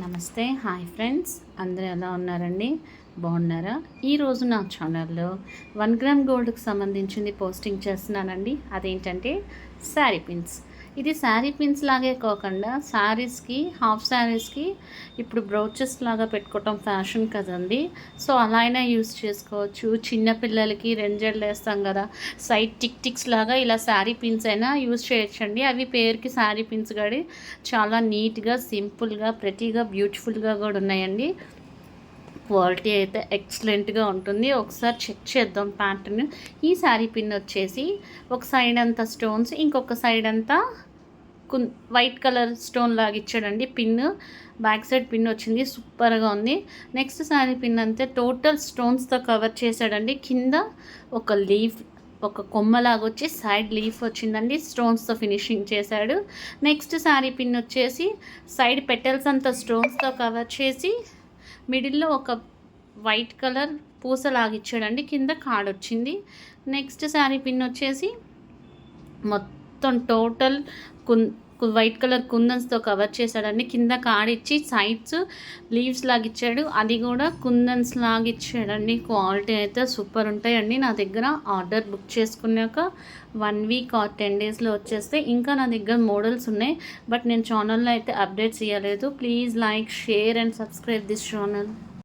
నమస్తే, hi friends, అందరూ ఎలా ఉన్నారండి? బాగున్నారా? ఈరోజు నా ఛానల్లో 1 గ్రామ్ గోల్డ్కి సంబంధించింది పోస్టింగ్ చేస్తున్నానండి. అదేంటంటే శారీ పిన్స్. ఇది శారీ పిన్స్ లాగే కాకుండా శారీస్కి, హాఫ్ శారీస్కి ఇప్పుడు బ్రౌచెస్ లాగా పెట్టుకోవటం ఫ్యాషన్ కదండి. సో అలా అయినా యూస్ చేసుకోవచ్చు. చిన్నపిల్లలకి రెంజళ్ళు వేస్తాం కదా, సైడ్ టిక్స్ లాగా ఇలా శారీ పిన్స్ అయినా యూస్ చేయొచ్చండి. అవి పేరుకి శారీ పిన్స్ కానీ చాలా నీట్గా, సింపుల్గా, ప్రెటీగా, బ్యూటిఫుల్గా కూడా ఉన్నాయండి. క్వాలిటీ అయితే ఎక్సలెంట్గా ఉంటుంది. ఒకసారి చెక్ చేద్దాం ప్యాటర్న్. ఈ శారీ పిన్ వచ్చేసి ఒక సైడ్ అంతా స్టోన్స్, ఇంకొక సైడ్ అంతా వైట్ కలర్ స్టోన్ లాగా ఇచ్చాడండి. పిన్ బ్యాక్ సైడ్ పిన్ వచ్చింది, సూపర్గా ఉంది. నెక్స్ట్ శారీ పిన్ అంతే టోటల్ స్టోన్స్తో కవర్ చేశాడండి. కింద ఒక లీఫ్, ఒక కొమ్మలాగా వచ్చి సైడ్ లీఫ్ వచ్చిందండి, స్టోన్స్తో ఫినిషింగ్ చేశాడు. నెక్స్ట్ శారీ పిన్ వచ్చేసి సైడ్ పెటల్స్ అంతా స్టోన్స్తో కవర్ చేసి మిడిల్లో ఒక వైట్ కలర్ పూసలాగిచ్చాడండి, కింద కార్డ్ వచ్చింది. నెక్స్ట్ శారీ పిన్ వచ్చేసి మొత్తం టోటల్ వైట్ కలర్ కుందన్స్తో కవర్ చేశాడండి. కింద కార్డ్ ఇచ్చి సైడ్స్ లీవ్స్ లాగిచ్చాడు, అది కూడా కుందన్స్ లాగిచ్చాడండి. క్వాలిటీ అయితే సూపర్ ఉంటాయండి. నా దగ్గర ఆర్డర్ బుక్ చేసుకున్నాక 1 వీక్ ఆర్ 10 డేస్లో వచ్చేస్తే. ఇంకా నా దగ్గర మోడల్స్ ఉన్నాయి, బట్ నేను ఛానల్లో అయితే అప్డేట్స్ ఇవ్వలేదు. Please like, share and subscribe this channel.